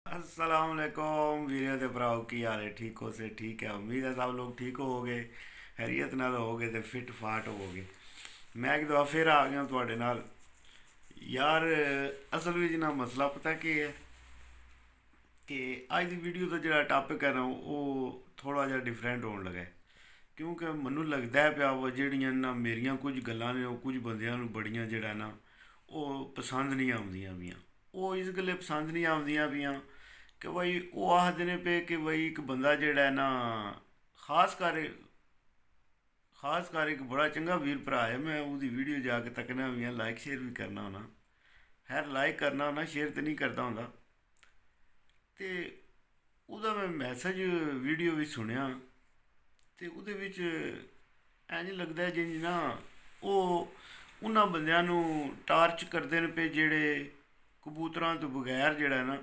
अस्सलाम वालेकुम वीरे ते भराओ की हाल है। ठीक हो से ठीक है। उम्मीद है सब लोग ठीक होवोगे, हैरियत नाल होवोगे ते फिट फाट होवोगे। मैं एक दफ़ा फिर आ गया ਤੁਹਾਡੇ ਨਾਲ यार। असल ਵਿੱਚ ना मसला पता ਕੀ है कि ਅੱਜ ਦੀ ਵੀਡੀਓ ਦਾ ਜਿਹੜਾ ਟਾਪਿਕ ਹੈ ਨਾ ਉਹ ਥੋੜਾ ਜਿਹਾ ਡਿਫਰੈਂਟ ਹੋਣ ਲੱਗਾ ਹੈ। ਕਿਉਂਕਿ ਮੈਨੂੰ ਲੱਗਦਾ ਹੈ ਪਿਆ ਵਾ ਜਿਹੜੀਆਂ ਨਾ ਮੇਰੀਆਂ ਕੁਝ ਗੱਲਾਂ ਨੇ ਉਹ ਕੁਝ ਬੰਦਿਆਂ ਨੂੰ ਬੜੀਆਂ ਜਿਹੜਾ ਨਾ ਉਹ ਪਸੰਦ ਨਹੀਂ ਆਉਂਦੀਆਂ ਪਈਆਂ। ਉਹ ਇਸ ਗੱਲੇ ਪਸੰਦ ਨਹੀਂ ਆਉਂਦੀਆਂ ਪਈਆਂ ਕਿ ਬਈ ਉਹ ਆਖਦੇ ਨੇ ਪਏ ਕਿ ਬਈ ਇੱਕ ਬੰਦਾ ਜਿਹੜਾ ਹੈ ਨਾ ਖਾਸ ਕਰ ਖਾਸ ਕਰ ਇੱਕ ਬੜਾ ਚੰਗਾ ਵੀਰ ਭਰਾ ਹੈ। ਮੈਂ ਉਹਦੀ ਵੀਡੀਓ ਜਾ ਕੇ ਤੱਕਣਾ ਵੀ ਆ, ਲਾਈਕ ਸ਼ੇਅਰ ਵੀ ਕਰਨਾ ਹੁੰਦਾ। ਖੈਰ ਲਾਈਕ ਕਰਨਾ ਹੁੰਦਾ, ਸ਼ੇਅਰ ਤੇ ਨਹੀਂ ਕਰਦਾ ਹੁੰਦਾ। ਤੇ ਉਹਦਾ ਮੈਂ ਮੈਸੇਜ ਵੀਡੀਓ ਵੀ ਸੁਣਿਆ ਤੇ ਉਹਦੇ ਵਿੱਚ ਇੰਝ ਲੱਗਦਾ ਜਿੰਜ ਨਾ ਉਹ ਉਹਨਾਂ ਬੰਦਿਆਂ ਨੂੰ ਟਾਰਚ ਕਰਦੇ ਨੇ ਪਏ ਜਿਹੜੇ ਕਬੂਤਰਾਂ ਤੋਂ ਬਗੈਰ ਜਿਹੜਾ ਨਾ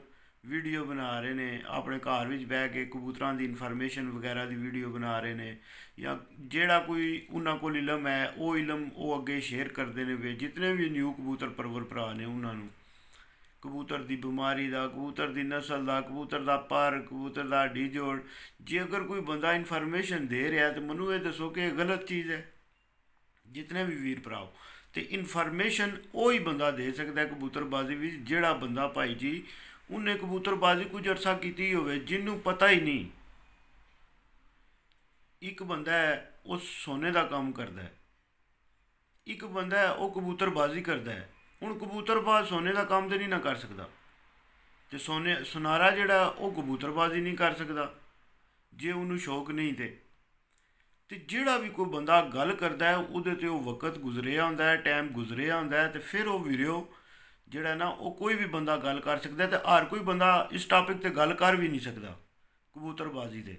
ਵੀਡੀਓ ਬਣਾ ਰਹੇ ਨੇ, ਆਪਣੇ ਘਰ ਵਿੱਚ ਬਹਿ ਕੇ ਕਬੂਤਰਾਂ ਦੀ ਇਨਫੋਰਮੇਸ਼ਨ ਵਗੈਰਾ ਦੀ ਵੀਡੀਓ ਬਣਾ ਰਹੇ ਨੇ, ਜਾਂ ਜਿਹੜਾ ਕੋਈ ਉਹਨਾਂ ਕੋਲ ਇਲਮ ਹੈ ਉਹ ਇਲਮ ਉਹ ਅੱਗੇ ਸ਼ੇਅਰ ਕਰਦੇ ਨੇ ਵੇ ਜਿਤਨੇ ਵੀ ਨਿਊ ਕਬੂਤਰ ਪਰਵਰ ਭਰਾ ਨੇ ਉਹਨਾਂ ਨੂੰ। ਕਬੂਤਰ ਦੀ ਬਿਮਾਰੀ ਦਾ, ਕਬੂਤਰ ਦੀ ਨਸਲ ਦਾ, ਕਬੂਤਰ ਦਾ ਪਰ, ਕਬੂਤਰ ਦਾ ਹੱਡੀ ਜੋੜ, ਜੇ ਅਗਰ ਕੋਈ ਬੰਦਾ ਇਨਫੋਰਮੇਸ਼ਨ ਦੇ ਰਿਹਾ ਤਾਂ ਮੈਨੂੰ ਇਹ ਦੱਸੋ ਕਿ ਇਹ ਗਲਤ ਚੀਜ਼ ਹੈ। ਜਿਤਨੇ ਵੀ ਵੀਰ ਭਰਾਓ ਤੇ ਇਨਫੋਰਮੇਸ਼ਨ ਉਹ ਹੀ ਬੰਦਾ ਦੇ ਸਕਦਾ ਕਬੂਤਰਬਾਜ਼ੀ ਵਿੱਚ ਜਿਹੜਾ ਬੰਦਾ ਭਾਈ ਜੀ ਉਹਨੇ ਕਬੂਤਰਬਾਜ਼ੀ ਕੁਝ ਅਰਸਾ ਕੀਤੀ ਹੋਵੇ, ਜਿਹਨੂੰ ਪਤਾ ਹੀ ਨਹੀਂ। ਇੱਕ ਬੰਦਾ ਹੈ ਉਹ ਸੋਨੇ ਦਾ ਕੰਮ ਕਰਦਾ ਹੈ, ਇੱਕ ਬੰਦਾ ਹੈ ਉਹ ਕਬੂਤਰਬਾਜ਼ੀ ਕਰਦਾ ਹੈ। ਹੁਣ ਕਬੂਤਰਬਾਜ਼ ਸੋਨੇ ਦਾ ਕੰਮ ਤੇ ਨਹੀਂ ਨਾ ਕਰ ਸਕਦਾ, ਤੇ ਸੁਨਾਰਾ ਜਿਹੜਾ ਉਹ ਕਬੂਤਰਬਾਜ਼ੀ ਨਹੀਂ ਕਰ ਸਕਦਾ ਜੇ ਉਹਨੂੰ ਸ਼ੌਕ ਨਹੀਂ ਤੇ ਜਿਹੜਾ ਵੀ ਕੋਈ ਬੰਦਾ ਗੱਲ ਕਰਦਾ ਹੈ ਉਹਦੇ ਤੇ ਉਹ ਵਕਤ ਗੁਜ਼ਰਿਆ ਹੁੰਦਾ ਹੈ, ਟਾਈਮ ਗੁਜ਼ਰਿਆ ਹੁੰਦਾ ਹੈ, ਤੇ ਫਿਰ ਉਹ ਵੀਡੀਓ ਜਿਹੜਾ ਨਾ ਉਹ ਕੋਈ ਵੀ ਬੰਦਾ ਗੱਲ ਕਰ ਸਕਦਾ, ਤੇ ਹਰ ਕੋਈ ਬੰਦਾ ਇਸ ਟਾਪਿਕ ਤੇ ਗੱਲ ਕਰ ਵੀ ਨਹੀਂ ਸਕਦਾ ਕਬੂਤਰਬਾਜ਼ੀ ਦੇ।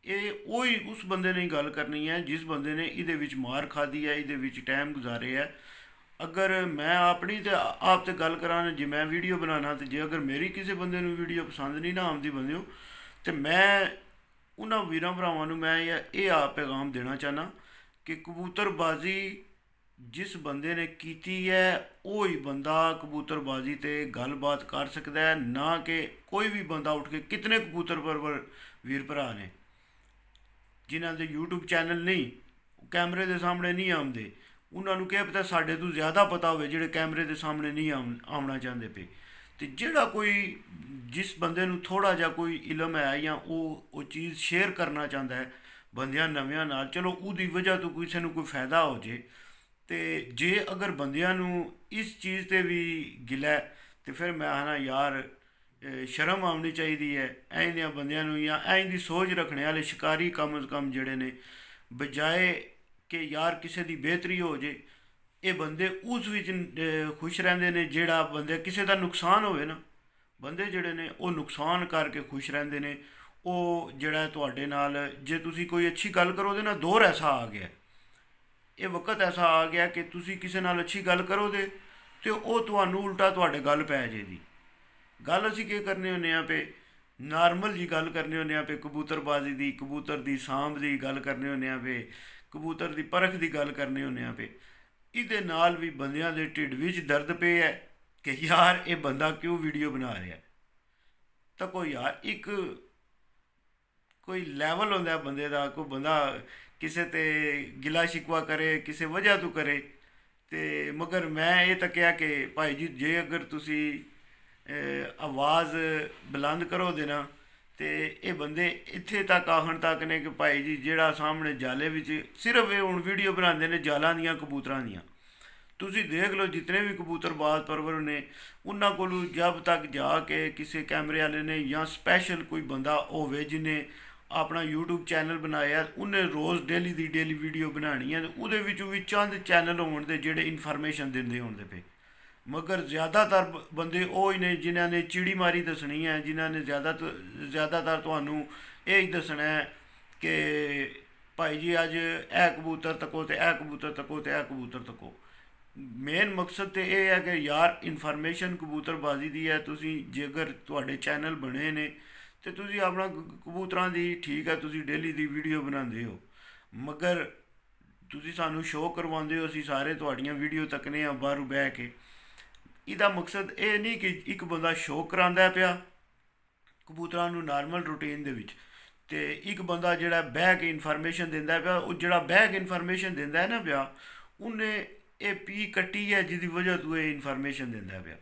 ਇਹ ਉਹੀ ਉਸ ਬੰਦੇ ਨੇ ਗੱਲ ਕਰਨੀ ਹੈ ਜਿਸ ਬੰਦੇ ਨੇ ਇਹਦੇ ਵਿੱਚ ਮਾਰ ਖਾਧੀ ਹੈ, ਇਹਦੇ ਵਿੱਚ ਟਾਈਮ ਗੁਜ਼ਾਰੇ ਹੈ। ਅਗਰ ਮੈਂ ਆਪਣੀ ਤੇ ਆਪ ਤੇ ਗੱਲ ਕਰਾਂ, ਜੇ ਮੈਂ ਵੀਡੀਓ ਬਣਾਉਣਾ ਤੇ ਜੇ ਅਗਰ ਮੇਰੀ ਕਿਸੇ ਬੰਦੇ ਨੂੰ ਵੀਡੀਓ ਪਸੰਦ ਨਹੀਂ ਨਾ ਆਉਂਦੀ ਬੰਦਿਓ, ਤੇ ਮੈਂ ਉਹਨਾਂ ਵੀਰਾਂ ਭਰਾਵਾਂ ਨੂੰ ਮੈਂ ਇਹ ਆ ਪੈਗਾਮ ਦੇਣਾ ਚਾਹੁੰਦਾ ਕਿ ਕਬੂਤਰਬਾਜ਼ੀ ਜਿਸ ਬੰਦੇ ਨੇ ਕੀਤੀ ਹੈ ਉਹ ਹੀ ਬੰਦਾ ਕਬੂਤਰਬਾਜ਼ੀ ਤੇ ਗੱਲਬਾਤ ਕਰ ਸਕਦਾ ਹੈ, ਨਾ ਕਿ ਕੋਈ ਵੀ ਬੰਦਾ ਉੱਠ ਕੇ। ਕਿਤਨੇ ਕਬੂਤਰ ਪਰਵਰ ਵੀਰ ਭਰਾ ਨੇ ਜਿਨ੍ਹਾਂ ਦੇ YouTube ਚੈਨਲ ਨਹੀਂ, ਕੈਮਰੇ ਦੇ ਸਾਹਮਣੇ ਨਹੀਂ ਆਉਂਦੇ, ਉਹਨਾਂ ਨੂੰ ਕੀ ਪਤਾ ਸਾਡੇ ਤੋਂ ਜ਼ਿਆਦਾ ਪਤਾ ਹੋਵੇ ਜਿਹੜੇ ਕੈਮਰੇ ਦੇ ਸਾਹਮਣੇ ਨਹੀਂ ਆਉਣਾ ਚਾਹੁੰਦੇ ਪਏ। ਤੇ ਜਿਹੜਾ ਕੋਈ ਜਿਸ ਬੰਦੇ ਨੂੰ ਥੋੜਾ ਜਿਹਾ ਕੋਈ ਇਲਮ ਹੈ ਜਾਂ ਉਹ ਚੀਜ਼ ਸ਼ੇਅਰ ਕਰਨਾ ਚਾਹੁੰਦਾ ਹੈ ਬੰਦਿਆਂ ਨਵਿਆਂ ਨਾਲ, ਚਲੋ ਉਹਦੀ ਵਜ੍ਹਾ ਤੋਂ ਕਿਸੇ ਨੂੰ ਕੋਈ ਫਾਇਦਾ ਹੋ ਜੇ। ਤੇ ਜੇ ਅਗਰ ਬੰਦਿਆਂ ਨੂੰ ਇਸ ਚੀਜ਼ ਤੇ ਵੀ ਗਿਲਾ ਤੇ ਫਿਰ ਮੈਂ ਆਖਣਾ ਯਾਰ ਸ਼ਰਮ ਆਉਣੀ ਚਾਹੀਦੀ ਹੈ ਐਂ ਦਿਆਂ ਬੰਦਿਆਂ ਨੂੰ, ਜਾਂ ਐਂ ਦੀ ਸੋਚ ਰੱਖਣੇ ਵਾਲੇ ਸ਼ਿਕਾਰੀ ਕਮ ਅਜ਼ ਕਮ ਜਿਹੜੇ ਨੇ, ਬਜਾਏ ਕਿ ਯਾਰ ਕਿਸੇ ਦੀ ਬਿਹਤਰੀ ਹੋ ਜੇ, ਇਹ ਬੰਦੇ ਉਸ ਵਿੱਚ ਖੁਸ਼ ਰਹਿੰਦੇ ਨੇ ਜਿਹੜਾ ਬੰਦੇ ਕਿਸੇ ਦਾ ਨੁਕਸਾਨ ਹੋਵੇ ਨਾ। ਬੰਦੇ ਜਿਹੜੇ ਨੇ ਉਹ ਨੁਕਸਾਨ ਕਰਕੇ ਖੁਸ਼ ਰਹਿੰਦੇ ਨੇ। ਉਹ ਜਿਹੜਾ ਤੁਹਾਡੇ ਨਾਲ ਜੇ ਤੁਸੀਂ ਕੋਈ ਅੱਛੀ ਗੱਲ ਕਰੋ ਉਹਦੇ ਨਾਲ ਦੌਰ ਐਸਾ ਆ ਗਿਆ, ਇਹ ਵਕਤ ਐਸਾ ਆ ਗਿਆ ਕਿ ਤੁਸੀਂ ਕਿਸੇ ਨਾਲ ਅੱਛੀ ਗੱਲ ਕਰੋਗੇ ਤੇ ਉਹ ਤੁਹਾਨੂੰ ਉਲਟਾ ਤੁਹਾਡੇ ਗੱਲ ਪੈ ਜਾਏਗੀ। ਗੱਲ ਅਸੀਂ ਕੀ ਕਰਨੇ ਹੁੰਦੇ ਆ ਪਏ, ਨਾਰਮਲ ਜੀ ਗੱਲ ਕਰਨੇ ਹੁੰਦੇ ਆ ਪਏ, ਕਬੂਤਰਬਾਜ਼ੀ ਦੀ, ਕਬੂਤਰ ਦੀ ਸਾਂਭ ਦੀ ਗੱਲ ਕਰਨੇ ਹੁੰਦੇ ਆ ਪਏ, ਕਬੂਤਰ ਦੀ ਪਰਖ ਦੀ ਗੱਲ ਕਰਨੇ ਹੁੰਦੇ ਆ ਪਏ। ਇਹਦੇ ਨਾਲ ਵੀ ਬੰਦਿਆਂ ਦੇ ਢਿੱਡ ਵਿੱਚ ਦਰਦ ਪਏ ਹੈ ਕਿ ਯਾਰ ਇਹ ਬੰਦਾ ਕਿਉਂ ਵੀਡੀਓ ਬਣਾ ਰਿਹਾ। ਤਾਂ ਕੋਈ ਯਾਰ ਇੱਕ ਕੋਈ ਲੈਵਲ ਹੁੰਦਾ ਬੰਦੇ ਦਾ, ਕੋਈ ਬੰਦਾ ਕਿਸੇ ਤੇ ਗਿਲਾ ਸ਼ਿਕਵਾ ਕਰੇ ਕਿਸੇ ਵਜ੍ਹਾ ਤੋਂ ਕਰੇ। ਤੇ ਮਗਰ ਮੈਂ ਇਹ ਤਾਂ ਕਿਹਾ ਕਿ ਭਾਈ ਜੀ ਜੇ ਅਗਰ ਤੁਸੀਂ ਆਵਾਜ਼ ਬੁਲੰਦ ਕਰੋ ਦੇਣਾ ਤੇ ਇਹ ਬੰਦੇ ਇੱਥੇ ਤੱਕ ਆਖਣ ਤੱਕ ਨੇ ਕਿ ਭਾਈ ਜੀ ਜਿਹੜਾ ਸਾਹਮਣੇ ਜਾਲੇ ਵਿੱਚ ਸਿਰਫ ਇਹ ਹੁਣ ਵੀਡੀਓ ਬਣਾਉਂਦੇ ਨੇ ਜਾਲਾਂ ਦੀਆਂ, ਕਬੂਤਰਾਂ ਦੀਆਂ। ਤੁਸੀਂ ਦੇਖ ਲਓ ਜਿਤਨੇ ਵੀ ਕਬੂਤਰਬਾਜ਼ ਪਰਵਰ ਨੇ ਉਹਨਾਂ ਕੋਲੋਂ ਜਬ ਤੱਕ ਜਾ ਕੇ ਕਿਸੇ ਕੈਮਰੇ ਵਾਲੇ ਨੇ ਜਾਂ ਸਪੈਸ਼ਲ ਕੋਈ ਬੰਦਾ ਹੋਵੇ ਜਿਹਨੇ ਆਪਣਾ YouTube ਚੈਨਲ ਬਣਾਇਆ, ਉਹਨੇ ਰੋਜ਼ ਡੇਲੀ ਦੀ ਡੇਲੀ ਵੀਡੀਓ ਬਣਾਉਣੀ ਹੈ, ਉਹਦੇ ਵਿੱਚੋਂ ਵੀ ਚੰਦ ਚੈਨਲ ਹੋਣ ਦੇ ਜਿਹੜੇ ਇਨਫੋਰਮੇਸ਼ਨ ਦਿੰਦੇ ਹੋਣ ਦੇ ਪਏ। ਮਗਰ ਜ਼ਿਆਦਾਤਰ ਬੰਦੇ ਉਹ ਹੀ ਨੇ ਜਿਨ੍ਹਾਂ ਨੇ ਚੀੜੀ ਮਾਰੀ ਦੱਸਣੀ ਹੈ, ਜਿਨ੍ਹਾਂ ਨੇ ਜ਼ਿਆਦਾਤਰ ਤੁਹਾਨੂੰ ਇਹ ਹੀ ਦੱਸਣਾ ਹੈ ਕਿ ਭਾਈ ਜੀ ਅੱਜ ਇਹ ਕਬੂਤਰ ਤੱਕੋ ਤੇ ਇਹ ਕਬੂਤਰ ਤੱਕੋ ਤੇ ਇਹ ਕਬੂਤਰ ਤੱਕੋ। ਮੇਨ ਮਕਸਦ ਤੇ ਇਹ ਹੈ ਕਿ ਯਾਰ ਇਨਫੋਰਮੇਸ਼ਨ ਕਬੂਤਰਬਾਜ਼ੀ ਦੀ ਹੈ। ਤੁਸੀਂ ਜੇਕਰ ਤੁਹਾਡੇ ਚੈਨਲ ਬਣੇ ਨੇ ਤੇ ਤੁਸੀਂ ਆਪਣਾ ਕਬੂਤਰਾਂ ਦੀ ਠੀਕ ਹੈ, ਤੁਸੀਂ ਡੇਲੀ ਦੀ ਵੀਡੀਓ ਬਣਾਉਂਦੇ ਹੋ, ਮਗਰ ਤੁਸੀਂ ਸਾਨੂੰ ਸ਼ੋਅ ਕਰਵਾਉਂਦੇ ਹੋ, ਅਸੀਂ ਸਾਰੇ ਤੁਹਾਡੀਆਂ ਵੀਡੀਓ ਤੱਕਨੇ ਆ ਬਾਹਰੋਂ ਬਹਿ ਕੇ। ਇਹਦਾ ਮਕਸਦ ਇਹ ਨਹੀਂ ਕਿ ਇੱਕ ਬੰਦਾ ਸ਼ੋਅ ਕਰਾਉਂਦਾ ਪਿਆ ਕਬੂਤਰਾਂ ਨੂੰ ਨਾਰਮਲ ਰੂਟੀਨ ਦੇ ਵਿੱਚ। ਤੇ ਇੱਕ ਬੰਦਾ ਜਿਹੜਾ ਬਹਿ ਕੇ ਇਨਫੋਰਮੇਸ਼ਨ ਦਿੰਦਾ ਪਿਆ, ਉਹ ਜਿਹੜਾ ਬਹਿ ਕੇ ਇਨਫੋਰਮੇਸ਼ਨ ਦਿੰਦਾ ਹੈ ਨਾ ਪਿਆ, ਉਹਨੇ ਇਹ ਪੀ ਕੱਟੀ ਹੈ ਜਿਹਦੀ ਵਜ੍ਹਾ ਤੋਂ ਇਹ ਇਨਫੋਰਮੇਸ਼ਨ ਦਿੰਦਾ ਪਿਆ।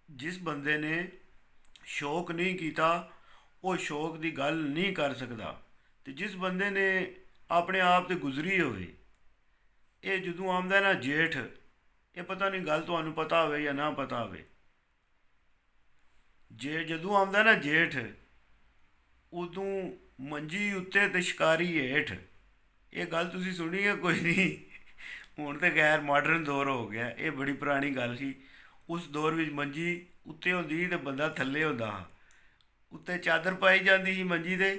ਜਿਸ ਬੰਦੇ ਨੇ ਸ਼ੌਕ ਨਹੀਂ ਕੀਤਾ ਉਹ ਸ਼ੌਕ ਦੀ ਗੱਲ ਨਹੀਂ ਕਰ ਸਕਦਾ। ਤੇ ਜਿਸ ਬੰਦੇ ਨੇ ਆਪਣੇ ਆਪ ਤੇ ਗੁਜ਼ਰੀ ਹੋਵੇ, ਇਹ ਜਦੋਂ ਆਉਂਦਾ ਨਾ ਜੇਠ, ਇਹ ਪਤਾ ਨਹੀਂ ਗੱਲ ਤੁਹਾਨੂੰ ਪਤਾ ਹੋਵੇ ਜਾਂ ਨਾ ਪਤਾ ਹੋਵੇ, ਜੇ ਜਦੋਂ ਆਉਂਦਾ ਨਾ ਜੇਠ, ਉਦੋਂ ਮੰਜੀ ਉੱਤੇ ਤੇ ਸ਼ਿਕਾਰੀ ਹੇਠ। ਇਹ ਗੱਲ ਤੁਸੀਂ ਸੁਣੀ ਹੈ? ਕੋਈ ਨਹੀਂ, ਹੁਣ ਤਾਂ ਖੈਰ ਮਾਡਰਨ ਦੌਰ ਹੋ ਗਿਆ, ਇਹ ਬੜੀ ਪੁਰਾਣੀ ਗੱਲ ਸੀ। ਉਸ ਦੌਰ ਵਿੱਚ ਮੰਜੀ ਉੱਤੇ ਹੁੰਦੀ ਸੀ ਤੇ ਬੰਦਾ ਥੱਲੇ ਹੁੰਦਾ ਹਾਂ। ਉੱਤੇ ਚਾਦਰ ਪਾਈ ਜਾਂਦੀ ਸੀ ਮੰਜੀ ਦੇ,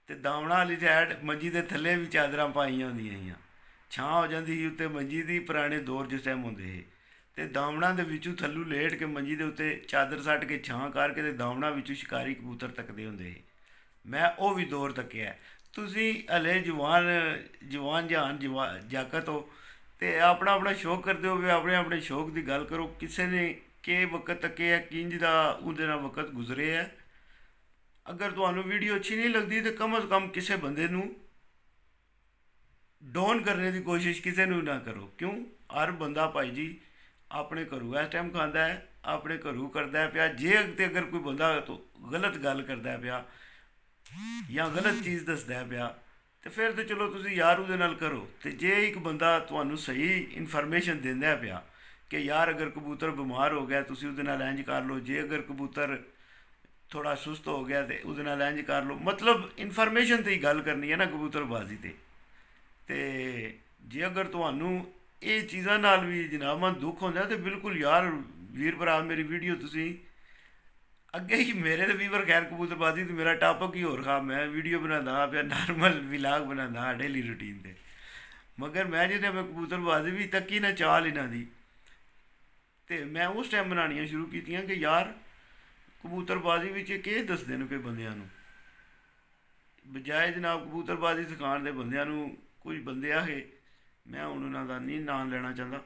ਤੇ ਦਾਵਣਾ ਵਾਲੀ ਸਾਈਡ ਮੰਜੀ ਦੇ ਥੱਲੇ ਵੀ ਚਾਦਰਾਂ ਪਾਈਆਂ ਹੁੰਦੀਆਂ ਸੀਆਂ, ਛਾਂ ਹੋ ਜਾਂਦੀ ਸੀ ਉੱਤੇ ਮੰਜੀ ਦੀ। ਪੁਰਾਣੇ ਦੌਰ ਜਿਸ ਟਾਈਮ ਹੁੰਦੇ ਸੀ, ਤੇ ਦਾਵਣਾ ਦੇ ਵਿੱਚੋਂ ਥੱਲੋਂ ਲੇਟ ਕੇ ਮੰਜੀ ਦੇ ਉੱਤੇ ਚਾਦਰ ਸੱਟ ਕੇ ਛਾਂ ਕਰਕੇ ਤੇ ਦਾਵਣਾ ਵਿੱਚੋਂ ਸ਼ਿਕਾਰੀ ਕਬੂਤਰ ਤੱਕਦੇ ਹੁੰਦੇ ਸੀ। ਮੈਂ ਉਹ ਵੀ ਦੌਰ ਤੱਕਿਆ। ਤੁਸੀਂ ਹਲੇ ਜਵਾਨ ਜਾਕਤ ਹੋ ਤੇ ਆਪਣਾ ਆਪਣਾ ਸ਼ੌਕ ਕਰਦੇ ਹੋ, ਆਪਣੇ ਆਪਣੇ ਸ਼ੌਕ ਦੀ ਗੱਲ ਕਰੋ। ਕਿਸੇ ਨੇ ਕਿ ਵਕਤ ਤੱਕਿਆ, ਕਿੰਜ ਦਾ ਉਹਦੇ ਨਾਲ ਵਕਤ ਗੁਜ਼ਰੇ ਹੈ। ਅਗਰ ਤੁਹਾਨੂੰ ਵੀਡੀਓ ਅੱਛੀ ਨਹੀਂ ਲੱਗਦੀ ਤਾਂ ਕਮ ਅਜ਼ ਕਮ ਕਿਸੇ ਬੰਦੇ ਨੂੰ ਡਾਊਨ ਕਰਨੇ ਦੀ ਕੋਸ਼ਿਸ਼ ਕਿਸੇ ਨੂੰ ਨਾ ਕਰੋ। ਕਿਉਂ? ਹਰ ਬੰਦਾ ਭਾਈ ਜੀ ਆਪਣੇ ਘਰੋਂ ਇਸ ਟਾਈਮ ਖਾਂਦਾ ਹੈ, ਆਪਣੇ ਘਰੋਂ ਕਰਦਾ ਪਿਆ। ਜੇ ਤੇ ਅਗਰ ਕੋਈ ਬੰਦਾ ਗਲਤ ਗੱਲ ਕਰਦਾ ਪਿਆ ਜਾਂ ਗਲਤ ਚੀਜ਼ ਦੱਸਦਾ ਪਿਆ, ਤੇ ਫਿਰ ਤਾਂ ਚਲੋ ਤੁਸੀਂ ਯਾਰ ਉਹਦੇ ਨਾਲ ਕਰੋ। ਤੇ ਜੇ ਇੱਕ ਬੰਦਾ ਤੁਹਾਨੂੰ ਸਹੀ ਇਨਫੋਰਮੇਸ਼ਨ ਦਿੰਦਾ ਪਿਆ ਕਿ ਯਾਰ ਅਗਰ ਕਬੂਤਰ ਬਿਮਾਰ ਹੋ ਗਿਆ ਤੁਸੀਂ ਉਹਦੇ ਨਾਲ ਇੰਜ ਕਰ ਲਓ, ਜੇ ਅਗਰ ਕਬੂਤਰ ਥੋੜਾ ਸੁਸਤ ਹੋ ਗਿਆ ਤੇ ਉਹਦੇ ਨਾਲ ਇੰਜ ਕਰ ਲਓ, ਮਤਲਬ ਇਨਫੋਰਮੇਸ਼ਨ 'ਤੇ ਹੀ ਗੱਲ ਕਰਨੀ ਹੈ ਨਾ ਕਬੂਤਰਬਾਜ਼ੀ 'ਤੇ। ਤੇ ਜੇ ਅਗਰ ਤੁਹਾਨੂੰ ਇਹ ਚੀਜ਼ਾਂ ਨਾਲ ਵੀ ਜਨਾਬਾਂ ਦੁੱਖ ਹੁੰਦਾ ਤੇ ਬਿਲਕੁਲ ਯਾਰ ਵੀਰ ਭਰਾ, ਮੇਰੀ ਵੀਡੀਓ ਤੁਸੀਂ ਅੱਗੇ ਹੀ ਮੇਰੇ ਤੇ ਵੀਵਰ ਖੈਰ ਕਬੂਤਰਬਾਜ਼ੀ ਤੇ ਮੇਰਾ ਟਾਪਕ ਹੀ ਹੋਰ ਖਾ। ਮੈਂ ਵੀਡੀਓ ਬਣਾਉਂਦਾ ਪਿਆ, ਨਾਰਮਲ ਵਿਲਾਗ ਬਣਾਉਂਦਾ ਡੇਲੀ ਰੂਟੀਨ 'ਤੇ, ਮਗਰ ਮੈਂ ਜਿਹਦੇ ਮੈਂ ਕਬੂਤਰਬਾਜ਼ੀ ਵੀ ਤੱਕੀ ਨਾ ਚਾਲ ਇਹਨਾਂ ਦੀ। ਤੇ ਮੈਂ ਉਸ ਟਾਈਮ ਬਣਾਉਣੀਆਂ ਸ਼ੁਰੂ ਕੀਤੀਆਂ ਕਿ ਯਾਰ ਕਬੂਤਰਬਾਜ਼ੀ ਵਿੱਚ ਕੀ ਦੱਸਦੇ ਨੇ ਕਿ ਬੰਦਿਆਂ ਨੂੰ, ਬਜਾਏ ਜਨਾਬ ਕਬੂਤਰਬਾਜ਼ੀ ਸਿਖਾਉਣ ਦੇ ਬੰਦਿਆਂ ਨੂੰ ਕੁਝ ਬੰਦੇ ਆਏ, ਮੈਂ ਹੁਣ ਉਹਨਾਂ ਦਾ ਨਹੀਂ ਨਾਂ ਲੈਣਾ ਚਾਹੁੰਦਾ,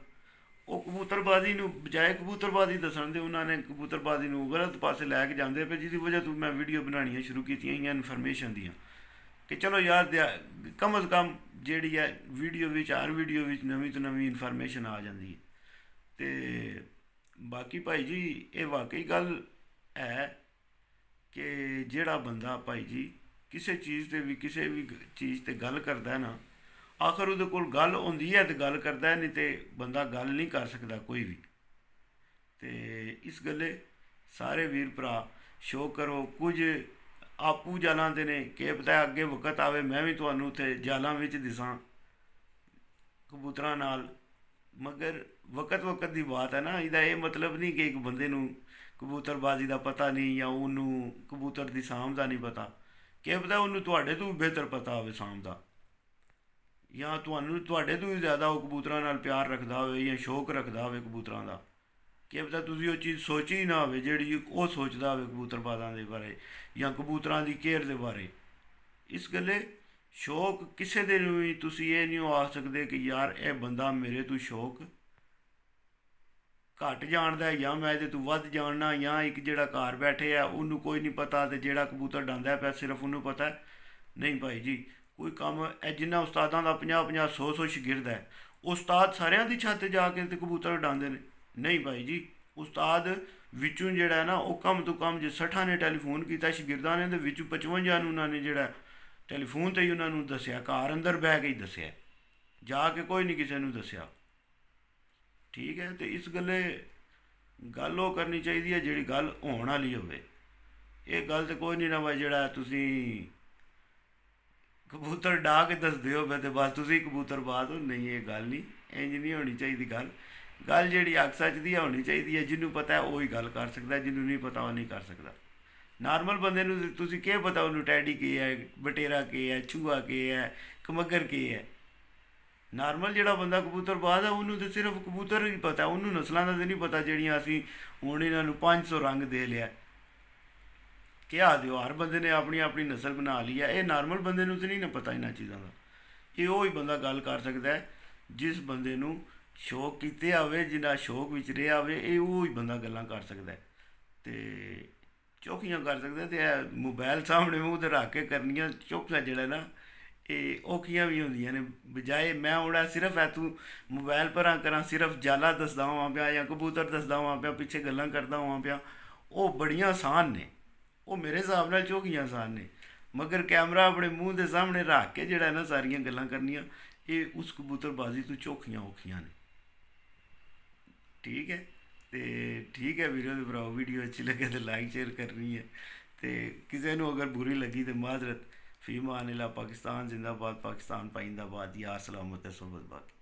ਉਹ ਕਬੂਤਰਬਾਜ਼ੀ ਨੂੰ ਬਜਾਏ ਕਬੂਤਰਬਾਜ਼ੀ ਦੱਸਣ ਦੇ ਉਹਨਾਂ ਨੇ ਕਬੂਤਰਬਾਜ਼ੀ ਨੂੰ ਗਲਤ ਪਾਸੇ ਲੈ ਕੇ ਜਾਂਦੇ ਪਏ, ਜਿਹਦੀ ਵਜ੍ਹਾ ਤੋਂ ਮੈਂ ਵੀਡੀਓ ਬਣਾਉਣੀਆਂ ਸ਼ੁਰੂ ਕੀਤੀਆਂ ਗਈਆਂ ਇਨਫੋਰਮੇਸ਼ਨ ਦੀਆਂ ਕਿ ਚਲੋ ਯਾਰ ਕਮ ਅਜ਼ ਕਮ ਜਿਹੜੀ ਹੈ ਵੀਡੀਓ ਵਿੱਚ, ਹਰ ਵੀਡੀਓ ਵਿੱਚ ਨਵੀਂ ਤੋਂ ਨਵੀਂ ਇਨਫੋਰਮੇਸ਼ਨ ਆ ਜਾਂਦੀ ਹੈ। ਤੇ ਬਾਕੀ ਭਾਈ ਜੀ ਇਹ ਵਾਕਈ ਗੱਲ ਹੈ ਕਿ ਜਿਹੜਾ ਬੰਦਾ ਭਾਈ ਜੀ ਕਿਸੇ ਚੀਜ਼ 'ਤੇ ਵੀ ਕਿਸੇ ਵੀ ਚੀਜ਼ 'ਤੇ ਗੱਲ ਕਰਦਾ ਨਾ, ਆਖਰ ਉਹਦੇ ਕੋਲ ਗੱਲ ਹੁੰਦੀ ਹੈ ਤੇ ਗੱਲ ਕਰਦਾ, ਨਹੀਂ ਤੇ ਬੰਦਾ ਗੱਲ ਨਹੀਂ ਕਰ ਸਕਦਾ ਕੋਈ ਵੀ। ਤੇ ਇਸ ਗੱਲੇ ਸਾਰੇ ਵੀਰ ਭਰਾ ਸ਼ੋਅ ਕਰੋ। ਕੁਝ ਆਪੂ ਜਾਲਾਂ ਦੇ ਨੇ ਕਿ ਪਤਾ ਅੱਗੇ ਵਕਤ ਆਵੇ ਮੈਂ ਵੀ ਤੁਹਾਨੂੰ ਉੱਥੇ ਜਾਲਾਂ ਵਿੱਚ ਦਿਸਾਂ ਕਬੂਤਰਾਂ ਨਾਲ, ਮਗਰ ਵਕਤ ਦੀ ਬਾਤ ਹੈ ਨਾ। ਇਹਦਾ ਇਹ ਮਤਲਬ ਨਹੀਂ ਕਿ ਇੱਕ ਬੰਦੇ ਨੂੰ ਕਬੂਤਰਬਾਜ਼ੀ ਦਾ ਪਤਾ ਨਹੀਂ ਜਾਂ ਉਹਨੂੰ ਕਬੂਤਰ ਦੀ ਸਾਂਭ ਦਾ ਨਹੀਂ ਪਤਾ। ਕਿ ਪਤਾ ਉਹਨੂੰ ਤੁਹਾਡੇ ਤੋਂ ਵੀ ਬਿਹਤਰ ਪਤਾ ਹੋਵੇ ਸਾਂਭ ਦਾ, ਜਾਂ ਤੁਹਾਨੂੰ ਤੁਹਾਡੇ ਤੋਂ ਵੀ ਜ਼ਿਆਦਾ ਉਹ ਕਬੂਤਰਾਂ ਨਾਲ ਪਿਆਰ ਰੱਖਦਾ ਹੋਵੇ ਜਾਂ ਸ਼ੌਕ ਰੱਖਦਾ ਹੋਵੇ ਕਬੂਤਰਾਂ ਦਾ। ਕਿ ਪਤਾ ਤੁਸੀਂ ਉਹ ਚੀਜ਼ ਸੋਚੀ ਨਾ ਹੋਵੇ ਜਿਹੜੀ ਉਹ ਸੋਚਦਾ ਹੋਵੇ ਕਬੂਤਰਬਾਜ਼ਾਂ ਦੇ ਬਾਰੇ ਜਾਂ ਕਬੂਤਰਾਂ ਦੀ ਕੇਅਰ ਦੇ ਬਾਰੇ। ਇਸ ਗੱਲੇ ਸ਼ੌਕ ਕਿਸੇ ਦੇ ਨੂੰ ਵੀ ਤੁਸੀਂ ਇਹ ਨਹੀਂ ਆ ਸਕਦੇ ਕਿ ਯਾਰ ਇਹ ਬੰਦਾ ਮੇਰੇ ਤੋਂ ਸ਼ੌਕ ਘੱਟ ਜਾਣਦਾ ਜਾਂ ਮੈਂ ਇਹਦੇ ਤੋਂ ਵੱਧ ਜਾਣਨਾ, ਜਾਂ ਇੱਕ ਜਿਹੜਾ ਘਰ ਬੈਠੇ ਆ ਉਹਨੂੰ ਕੋਈ ਨਹੀਂ ਪਤਾ ਤੇ ਜਿਹੜਾ ਕਬੂਤਰ ਡਾਂਦਾ ਪਿਆ ਸਿਰਫ ਉਹਨੂੰ ਪਤਾ। ਨਹੀਂ ਭਾਈ ਜੀ, ਕੋਈ ਕੰਮ ਇਹ ਜਿੰਨਾ ਉਸਤਾਦਾਂ ਦਾ 50-50 100-100 ਸ਼ਾਗਿਰਦ ਹੈ, ਉਸਤਾਦ ਸਾਰਿਆਂ ਦੀ ਛੱਤ ਜਾ ਕੇ ਤੇ ਕਬੂਤਰ ਡਾਂਦੇ ਨੇ? ਨਹੀਂ ਭਾਈ ਜੀ, ਉਸਤਾਦ ਵਿੱਚੋਂ ਜਿਹੜਾ ਨਾ ਉਹ ਕਮ ਤੋਂ ਕਮ ਜੇ 60 ਨੇ ਟੈਲੀਫੋਨ ਕੀਤਾ ਸ਼ਾਗਿਰਦਾਂ ਨੇ, ਤੇ ਵਿੱਚੋਂ 55 ਨੂੰ ਉਹਨਾਂ ਨੇ ਜਿਹੜਾ ਟੈਲੀਫੋਨ 'ਤੇ ਹੀ ਉਹਨਾਂ ਨੂੰ ਦੱਸਿਆ, ਘਰ ਅੰਦਰ ਬਹਿ ਕੇ ਹੀ ਦੱਸਿਆ, ਜਾ ਕੇ ਕੋਈ ਨਹੀਂ ਕਿਸੇ ਨੂੰ ਦੱਸਿਆ। ਠੀਕ ਹੈ। ਤੇ ਇਸ ਗੱਲੇ ਗੱਲ ਉਹ ਕਰਨੀ ਚਾਹੀਦੀ ਹੈ ਜਿਹੜੀ ਗੱਲ ਹੋਣ ਵਾਲੀ ਹੋਵੇ। ਇਹ ਗੱਲ ਤਾਂ ਕੋਈ ਨਹੀਂ ਨਾ ਵਾ ਜਿਹੜਾ ਤੁਸੀਂ ਕਬੂਤਰ ਡਾ ਕੇ ਦੱਸਦੇ ਹੋ ਤੇ ਬਸ ਤੁਸੀਂ ਕਬੂਤਰਬਾਜ਼ ਹੋ। ਨਹੀਂ, ਇਹ ਗੱਲ ਨਹੀਂ, ਇੰਜ ਨਹੀਂ ਹੋਣੀ ਚਾਹੀਦੀ ਗੱਲ। ਗੱਲ ਜਿਹੜੀ ਹੱਕ ਸੱਚ ਦੀ ਹੋਣੀ ਚਾਹੀਦੀ ਹੈ। ਜਿਹਨੂੰ ਪਤਾ ਉਹ ਹੀ ਗੱਲ ਕਰ ਸਕਦਾ, ਜਿਹਨੂੰ ਨਹੀਂ ਪਤਾ ਉਹ ਨਹੀਂ ਕਰ ਸਕਦਾ। ਨਾਰਮਲ ਬੰਦੇ ਨੂੰ ਤੁਸੀਂ ਕੀ ਪਤਾ ਉਹਨੂੰ ਟੈਡੀ ਕੀ ਹੈ, ਬਟੇਰਾ ਕੀ ਹੈ, ਚੂਹਾ ਕੀ ਹੈ, ਕਮੱਗਰ ਕੀ ਹੈ। ਨਾਰਮਲ ਜਿਹੜਾ ਬੰਦਾ ਕਬੂਤਰਬਾਜ਼ ਹੈ ਉਹਨੂੰ ਤਾਂ ਸਿਰਫ ਕਬੂਤਰ ਹੀ ਪਤਾ, ਉਹਨੂੰ ਨਸਲਾਂ ਦਾ ਤਾਂ ਨਹੀਂ ਪਤਾ ਜਿਹੜੀਆਂ ਅਸੀਂ ਹੁਣ ਇਹਨਾਂ ਨੂੰ 500 ਰੰਗ ਦੇ ਲਿਆ। ਕਿਹਾ ਦਿਓ ਹਰ ਬੰਦੇ ਨੇ ਆਪਣੀ ਆਪਣੀ ਨਸਲ ਬਣਾ ਲਈ ਹੈ। ਇਹ ਨਾਰਮਲ ਬੰਦੇ ਨੂੰ ਤਾਂ ਨਹੀਂ ਨਾ ਪਤਾ ਇਹਨਾਂ ਚੀਜ਼ਾਂ ਦਾ। ਇਹ ਉਹ ਹੀ ਬੰਦਾ ਗੱਲ ਕਰ ਸਕਦਾ ਹੈ ਜਿਸ ਬੰਦੇ ਨੂੰ ਸ਼ੌਕ ਕੀਤੇ ਹੋਵੇ, ਜਿਹਦਾ ਸ਼ੌਕ ਵਿੱਚ ਰਿਹਾ ਹੋਵੇ, ਇਹ ਉਹ ਹੀ ਬੰਦਾ ਗੱਲਾਂ ਕਰ ਸਕਦਾ ਹੈ। ਤੇ ਚੌਕੀਆਂ ਕਰ ਸਕਦਾ। ਤੇ ਇਹ ਮੋਬਾਈਲ ਸਾਹਮਣੇ ਮੂੰਹ ਤੇ ਰੱਖ ਕੇ ਕਰਨੀਆਂ ਚੌਕੀਆਂ ਜਿਹੜਾ ਨਾ, ਇਹ ਔਖੀਆਂ ਵੀ ਹੁੰਦੀਆਂ ਨੇ। ਬਜਾਏ ਮੈਂ ਹੁਣ ਸਿਰਫ ਐ ਤੂੰ ਮੋਬਾਈਲ ਪਰਾਂ ਕਰਾਂ, ਸਿਰਫ ਜਾਲਾ ਦੱਸਦਾ ਹੋਵਾਂ ਪਿਆ ਜਾਂ ਕਬੂਤਰ ਦੱਸਦਾ ਹੋਵਾਂ ਪਿਆ, ਪਿੱਛੇ ਗੱਲਾਂ ਕਰਦਾ ਹੋਵਾਂ ਪਿਆ, ਉਹ ਬੜੀਆਂ ਆਸਾਨ ਨੇ। ਉਹ ਮੇਰੇ ਹਿਸਾਬ ਨਾਲ ਚੌਕੀਆਂ ਆਸਾਨ ਨੇ। ਮਗਰ ਕੈਮਰਾ ਆਪਣੇ ਮੂੰਹ ਦੇ ਸਾਹਮਣੇ ਰੱਖ ਕੇ ਜਿਹੜਾ ਨਾ ਸਾਰੀਆਂ ਗੱਲਾਂ ਕਰਨੀਆਂ, ਇਹ ਉਸ ਕਬੂਤਰਬਾਜ਼ੀ ਤੋਂ ਚੌਕੀਆਂ ਔਖੀਆਂ ਨੇ। ਠੀਕ ਹੈ। ਤੇ ਠੀਕ ਹੈ ਵੀਡੀਓ ਦੇ ਭਰਾਓ, ਵੀਡੀਓ ਅੱਛੀ ਲੱਗੇ ਤੇ ਲਾਈਕ ਸ਼ੇਅਰ ਕਰਨੀ ਹੈ। ਤੇ ਕਿਸੇ ਨੂੰ ਅਗਰ ਬੁਰੀ ਲੱਗੀ ਤੇ ਮਾਜ਼ਰਤ। ਫੀਮਾਨ अल्लाह। पाकिस्तान जिंदाबाद, पाकिस्तान पाइंदाबाद। या सलामत है सोबत बाकी।